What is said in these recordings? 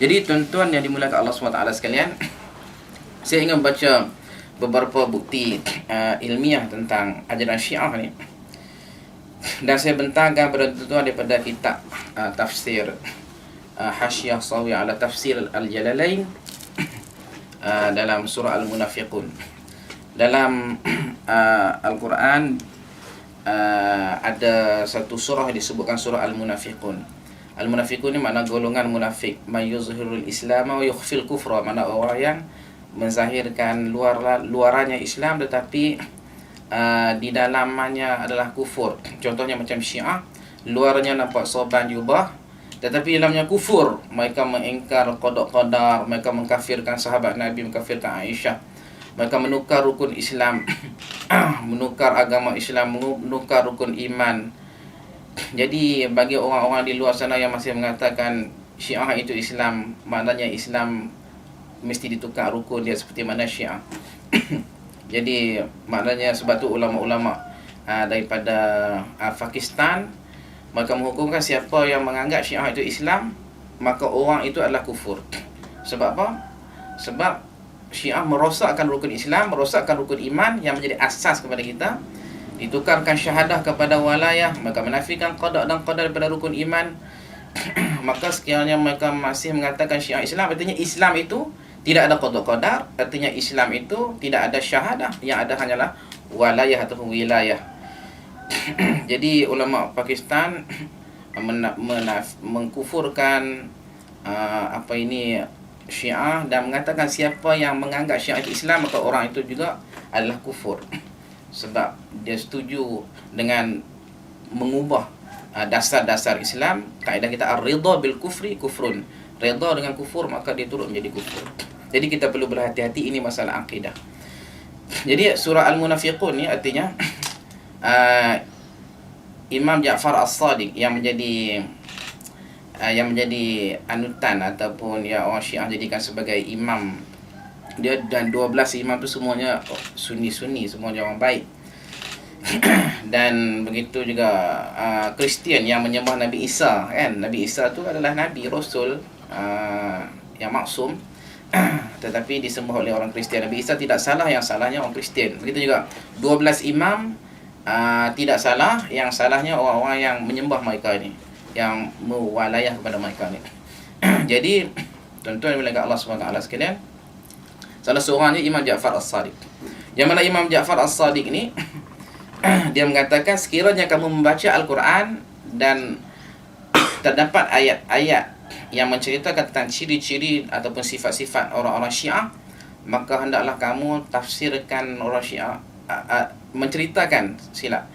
Jadi tuan-tuan yang dimuliakan Allah SWT sekalian, saya ingin baca beberapa bukti ilmiah tentang ajaran Syiah ni. Dan saya bentangkan pada tuan-tuan daripada kitab tafsir Hasyiah Sawi ala Tafsir Al-Jalalain dalam surah Al-Munafiqun. Dalam Al-Quran ada satu surah yang disebutkan surah Al-Munafiqun. Al-Munafiqun ni makna golongan munafik, may yuzhirul Islam wa yukhfil kufra, makna orang yang menzahirkan luarannya Islam tetapi di dalamnya adalah kufur. Contohnya macam Syiah, luarnya nampak sorban jubah tetapi dalamnya kufur. Mereka mengingkar qada-qadar, mereka mengkafirkan sahabat Nabi, mengkafirkan Aisyah, mereka menukar rukun Islam menukar agama Islam, menukar rukun iman. Jadi bagi orang-orang di luar sana yang masih mengatakan Syiah itu Islam, maknanya Islam mesti ditukar rukun dia seperti mana Syiah. Jadi maknanya sebab tu ulama-ulama daripada Pakistan mereka menghukumkan siapa yang menganggap Syiah itu Islam, maka orang itu adalah kufur. Sebab apa? Sebab Syiah merosakkan rukun Islam, merosakkan rukun iman yang menjadi asas kepada kita. Ditukarkan syahadah kepada walayah, maka menafikan qada dan qadar daripada rukun iman. Maka sekiranya mereka masih mengatakan Syiah Islam, artinya Islam itu tidak ada qada qadar, artinya Islam itu tidak ada syahadah, yang ada hanyalah walayah ataupun wilayah. Jadi ulama Pakistan mengkufurkan Syiah dan mengatakan siapa yang menganggap Syiah itu Islam, maka orang itu juga adalah kufur. Sebab dia setuju dengan mengubah dasar-dasar Islam. Kaedah kita ar-ridha bil kufri kufrun. Ridha dengan kufur maka dia turut menjadi kufur. Jadi kita perlu berhati-hati, ini masalah akidah. Jadi surah Al-Munafiqun ni artinya Imam Ja'far As-Sadiq yang menjadi anutan ataupun ya orang Syiah jadikan sebagai imam dia, dan 12 imam tu semuanya sunni-sunni, semuanya orang baik. Dan begitu juga Kristian yang menyembah Nabi Isa, kan? Nabi Isa tu adalah nabi rasul yang maksum tetapi disembah oleh orang Kristian. Nabi Isa tidak salah, yang salahnya orang Kristian. Begitu juga 12 imam tidak salah, yang salahnya orang-orang yang menyembah mereka ni, yang mewalayah kepada mereka ni. Jadi tuan-tuan yang Allah SWT sekalian, salah seorangnya Imam Ja'far As-Sadiq. Yang mana Imam Ja'far As-Sadiq ni dia mengatakan sekiranya kamu membaca Al-Quran dan terdapat ayat-ayat yang menceritakan tentang ciri-ciri ataupun sifat-sifat orang-orang Syiah, maka hendaklah kamu tafsirkan orang Syiah, menceritakan silap.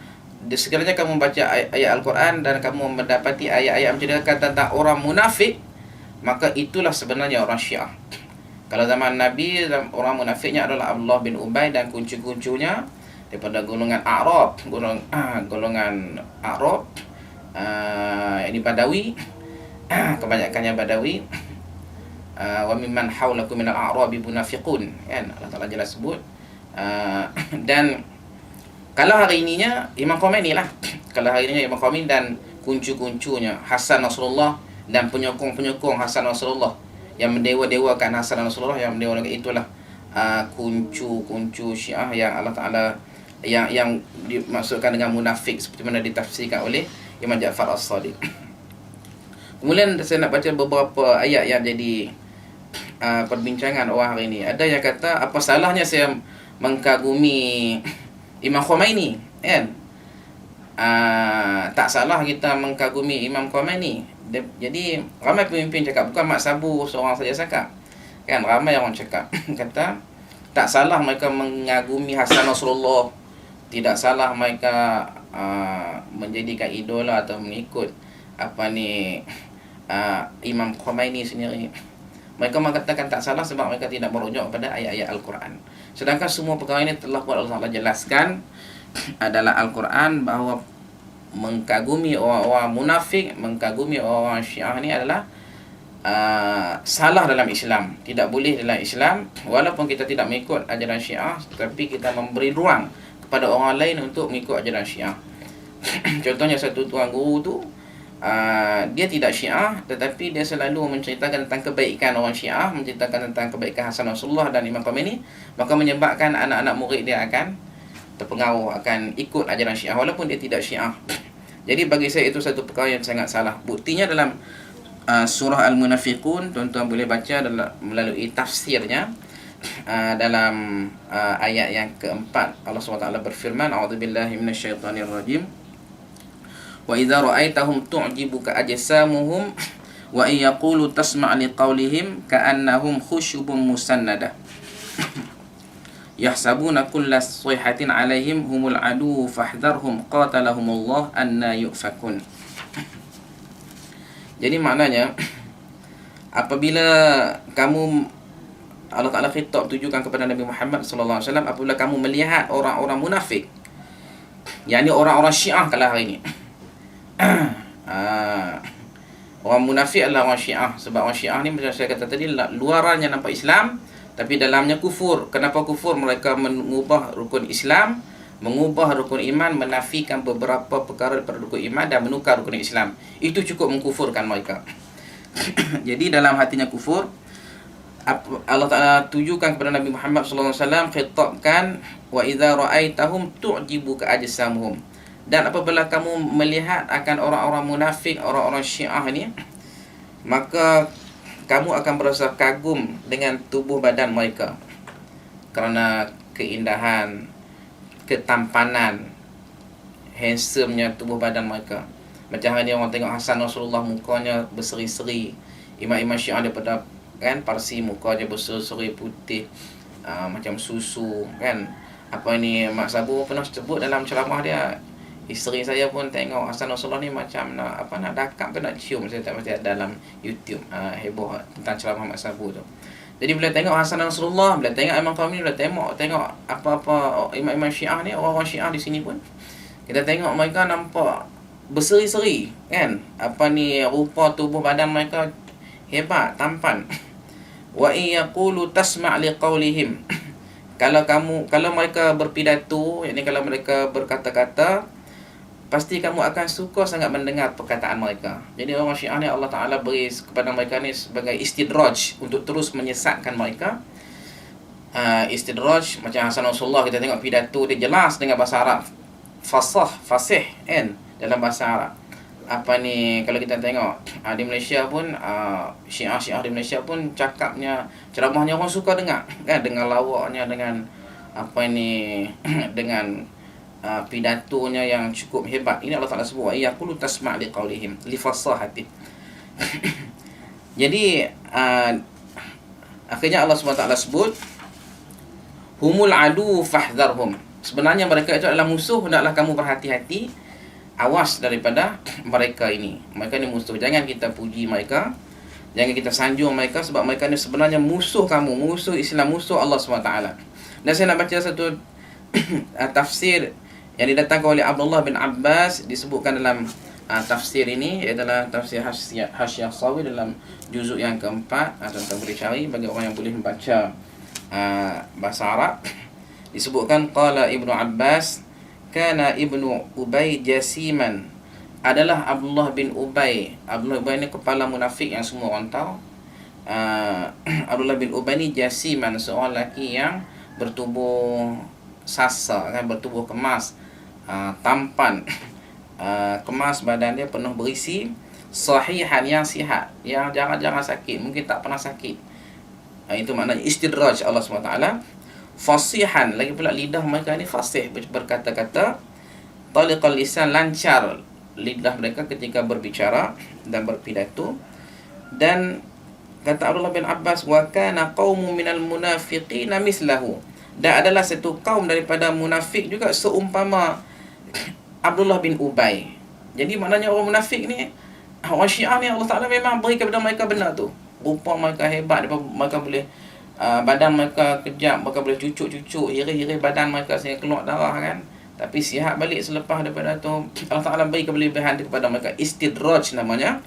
Sekiranya kamu membaca ayat Al-Quran dan kamu mendapati ayat-ayat menceritakan tentang orang munafik, maka itulah sebenarnya orang Syiah. Kalau zaman Nabi, orang munafiknya adalah Abdullah bin Ubay dan kuncu-kuncunya daripada golongan A'rab, golongan A'rab, ini Badawi, kebanyakannya Badawi. Wa mimman haulakum minal a'rabi munafiqun, kan Allah Taala jelas sebut. Dan kalau hari ininya Imam Khomeini lah. Kalau hari ininya Imam Khomeini dan kuncu-kuncunya Hasan Nasrullah dan penyokong-penyokong Hasan Nasrullah yang mendewa-dewakan Hasan Nasrullah, yang mendewakan itulah kuncu-kuncu Syiah yang Allah Ta'ala yang dimaksudkan dengan munafik seperti mana ditafsirkan oleh Imam Ja'far As-Sadiq. Kemudian saya nak baca beberapa ayat yang jadi perbincangan orang hari ini. Ada yang kata, apa salahnya saya mengkagumi Imam Khomeini, kan? Tak salah kita mengkagumi Imam Khomeini. Jadi ramai pemimpin cakap, bukan Mak Sabu seorang saja cakap, kan? Ramai orang cakap kata tak salah mereka mengagumi Hasan Nasrullah, tidak salah mereka menjadikan idola atau mengikut Imam Khomeini sendiri. Mereka mengatakan tak salah sebab mereka tidak merujuk kepada ayat-ayat Al-Quran. Sedangkan semua perkara ini telah Allah Taala jelaskan adalah Al-Quran, bahawa mengkagumi orang-orang munafik, mengkagumi orang Syiah ni adalah salah dalam Islam. Tidak boleh dalam Islam, walaupun kita tidak mengikut ajaran Syiah, tapi kita memberi ruang kepada orang lain untuk mengikut ajaran Syiah. Contohnya satu tuan guru tu dia tidak Syiah, tetapi dia selalu menceritakan tentang kebaikan orang Syiah, menceritakan tentang kebaikan Hasan Nasrullah dan Imam Khomeini, maka menyebabkan anak-anak murid dia akan terpengaruh, akan ikut ajaran Syiah walaupun dia tidak Syiah. Jadi bagi saya itu satu perkara yang sangat salah. Buktinya dalam surah Al-Munafiqun, tuan-tuan boleh baca melalui tafsirnya. Dalam ayat yang keempat, Allah SWT berfirman, a'udzubillahi minasyaitonirrajim, wa idza ra'aitahum tu'jibuka ajsamuhum wa in yaqulu tasma' liqaulihim ka'annahum khusyubun musannadah yahsabuna kulla sayhatin 'alaihim humul adu fahdharhum qatalahumullah anna yufakun. Jadi maknanya, apabila kamu, Allah Ta'ala khitab tujukan kepada Nabi Muhammad sallallahu alaihi wasallam, apabila kamu melihat orang-orang munafik, yakni orang-orang Syiah kalau hari ini. Orang munafik adalah orang Syiah. Sebab orang Syiah ni, macam saya kata tadi, luarannya nampak Islam tapi dalamnya kufur. Kenapa kufur? Mereka mengubah rukun Islam, mengubah rukun iman, menafikan beberapa perkara daripada rukun iman dan menukar rukun Islam. Itu cukup mengkufurkan mereka. Jadi dalam hatinya kufur. Allah Ta'ala tujukan kepada Nabi Muhammad sallallahu alaihi wasallam, khitabkan, wa idza ra'aitahum tu'jibuka ajsamuhum. Dan apabila kamu melihat akan orang-orang munafik, orang-orang Syiah ni, maka kamu akan berasa kagum dengan tubuh badan mereka, kerana keindahan, ketampanan, handsomenya tubuh badan mereka. Macam hari ni orang tengok Hasan Nasrullah, mukanya berseri-seri. Imam-imam Syiah daripada kan Parsi, mukanya berseri-seri putih, macam susu kan. Apa ni, Mak Sabu pernah sebut dalam ceramah dia, isteri saya pun tengok Hasan Nasrullah ni macam nak dakap ke nak cium. Saya tak pasti ada dalam YouTube heboh tentang ceramah Mak Sabu tu. Jadi bila tengok Hasan Nasrullah, bila tengok Imam Khomeini, bila tengok apa-apa imam-imam Syiah ni, orang-orang Syiah di sini pun, kita tengok mereka nampak berseri-seri kan. Apa ni, rupa tubuh badan mereka hebat, tampan. Wa in yaqulu tasma' liqaulihim. Kalau mereka berpidato, yakni kalau mereka berkata-kata, pasti kamu akan suka sangat mendengar perkataan mereka. Jadi orang Syiah ni Allah Ta'ala beri kepada mereka ni sebagai istidraj untuk terus menyesatkan mereka. Istidraj, macam Hasan Nasrullah, kita tengok pidato dia jelas dengan bahasa Arab, fasih kan, dalam bahasa Arab. Apa ni, kalau kita tengok di Malaysia pun, Syiah di Malaysia pun cakapnya, ceramahnya orang suka dengar kan, dengan lawaknya, dengan apa ni dengan pidatonya yang cukup hebat. Ini Allah Ta'ala sebut, wa yaqulu tasma' liqaulihim li fasahati. Jadi akhirnya Allah SWT sebut, humul adu fahdharhum. Sebenarnya mereka itu adalah musuh, hendaklah kamu berhati-hati, awas daripada mereka ini. Mereka ni musuh. Jangan kita puji mereka, jangan kita sanjung mereka, sebab mereka ni sebenarnya musuh kamu, musuh Islam, musuh Allah SWT. Dan saya nak baca satu tafsir yang didatangkan oleh Abdullah bin Abbas, disebutkan dalam tafsir ini, adalah tafsir Hasyiah Sawi dalam juzuk yang keempat. Tuan-tuan boleh cari bagi orang yang boleh membaca bahasa Arab. Disebutkan, qala Ibnu Abbas, kana Ibnu Ubay jasiman. Adalah Abdullah bin Ubay. Abdullah bin Ubay ni kepala munafik yang semua orang tahu. Abdullah bin Ubay ni jasiman, seorang lelaki yang bertubuh sasa kan, bertubuh kemas, tampan, kemas, badan dia penuh berisi, sahihan, yang sihat, yang jarang-jarang sakit, mungkin tak pernah sakit. Itu maknanya istidraj Allah SWT. Fasihan, lagi pula lidah mereka ni fasih, berkata-kata. Taliqal lisan, lancar lidah mereka ketika berbicara dan berpidato. Dan kata Abdullah bin Abbas, wa kana qaumun minal munafiqina mislahu. Dan adalah satu kaum daripada munafik juga seumpama Abdullah bin Ubay. Jadi maknanya orang munafik ni, orang Syiah ni, Allah Ta'ala memang beri kepada mereka benda tu. Rupa mereka hebat, mereka boleh badan mereka kejap, mereka boleh cucuk-cucuk, iris-iris badan mereka sehingga keluar darah kan. Tapi sihat balik selepas daripada tu. Allah Ta'ala beri kelebihan kepada mereka, istidraj namanya.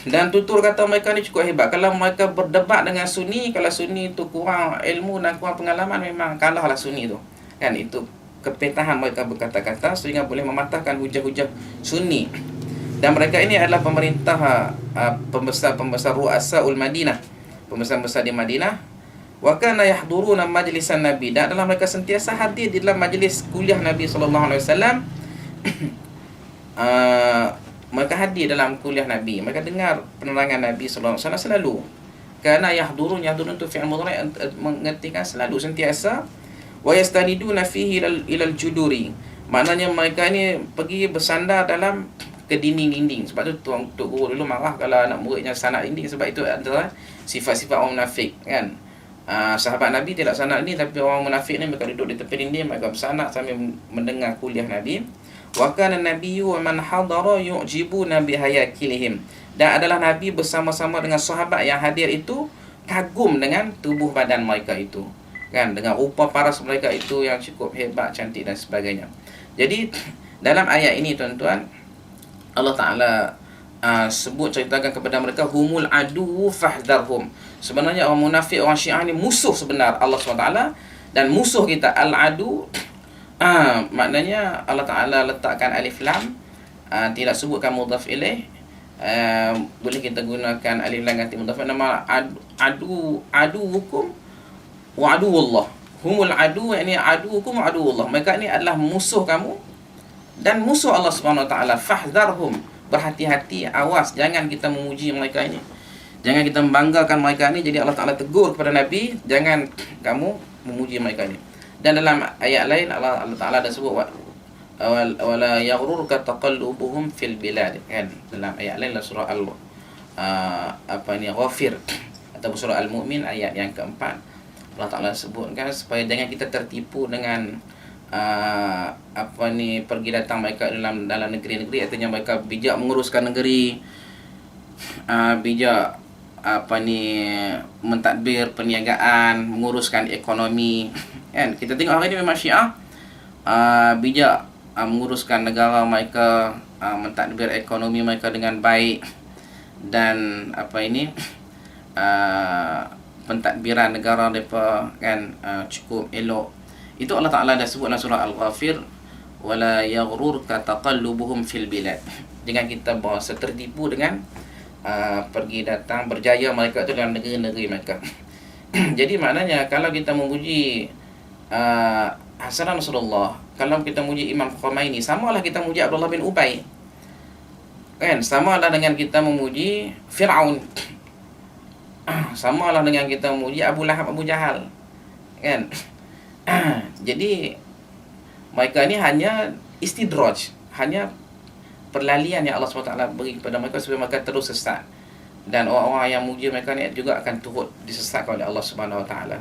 Dan tutur kata mereka ni cukup hebat. Kalau mereka berdebat dengan Sunni, kalau Sunni tu kurang ilmu dan kurang pengalaman, memang kalahlah Sunni tu kan. Itu kepetahan mereka berkata-kata sehingga boleh mematahkan hujah-hujah Sunni. Dan mereka ini adalah pemerintah, pembesar-pembesar ru'asaul Madinah, pembesar-pembesar di Madinah. Wa kana yahduruna majlisan Nabi, dan adalah mereka sentiasa hadir di dalam majlis kuliah Nabi sallallahu alaihi wasallam. Mereka hadir dalam kuliah Nabi, mereka dengar penerangan Nabi sallallahu alaihi wasallam selalu. Kana yahdurun tu fi'il mudhari', mengertikan selalu, sentiasa. Wa yastaniduna fihi ilal juduri, maknanya mereka ni pergi bersandar dalam ke dinding-dinding. Sebab tu Tok Guru dulu marah kalau anak muridnya sanad dinding, sebab itu adalah sifat-sifat orang munafik, kan. Sahabat Nabi tidak sanad ni, tapi orang munafik ni mereka duduk di tepi dinding, mereka bersanad sambil mendengar kuliah Nabi. Wa kana nabiyyu wa man hadara yu'jibuna bihayakilihim, dan adalah Nabi bersama-sama dengan sahabat yang hadir itu kagum dengan tubuh badan mereka itu, kan, dengan rupa paras mereka itu yang cukup hebat, cantik dan sebagainya. Jadi dalam ayat ini tuan-tuan, Allah Ta'ala sebut, ceritakan kepada mereka, humul adu fahdharhum. Sebenarnya orang munafik, orang Syiah ni musuh sebenar Allah SWT, dan musuh kita. Al-adu, maknanya Allah Ta'ala letakkan alif lam, tidak sebutkan mudhaf ilaih. Boleh kita gunakan alif lam ganti mudhaf. Nama adu hukum wa adu Allah. Humul adu, yakni adu hukum wa adu Allah. Mereka ni adalah musuh kamu dan musuh Allah Subhanahu Wa Taala. Fahdharhum, berhati-hati, awas, jangan kita memuji mereka ini, jangan kita membanggakan mereka ini. Jadi Allah Taala tegur kepada Nabi, jangan kamu memuji mereka ini. Dan dalam ayat lain Allah Taala dah sebut wala yaghrurka taqallubuhum fil bilad, kan. Dalam ayat lain dalam surah Ghafir atau surah Al-Mu'min ayat yang keempat, Allah Taala sebutkan supaya jangan kita tertipu dengan pergi datang mereka dalam negeri-negeri, artinya mereka bijak menguruskan negeri, bijak mentadbir perniagaan, menguruskan ekonomi, kan. Kita tengok hari ini memang Syiah bijak menguruskan negara mereka, mentadbir ekonomi mereka dengan baik, dan pentadbiran negara mereka, kan, cukup elok. Itu Allah Ta'ala dah sebut dalam surah Al-Ghafir, wala yaghrurka taqallubuhum fil bilad. Jangan kita berasa tertipu dengan pergi datang berjaya mereka itu dalam negeri-negeri mereka. Jadi maknanya kalau kita memuji Hasan Nasrullah, kalau kita memuji Imam Khomeini, samalah kita memuji Abdullah bin Ubay, kan. Samalah dengan kita memuji Fir'aun, samalah dengan kita memuji Abu Lahab, Abu Jahal, kan. Jadi mereka ni hanya istidraj, hanya perlalian yang Allah SWT beri kepada mereka supaya mereka terus sesat, dan orang-orang yang muji mereka ni juga akan turut disesatkan oleh Allah Subhanahu Wa Taala.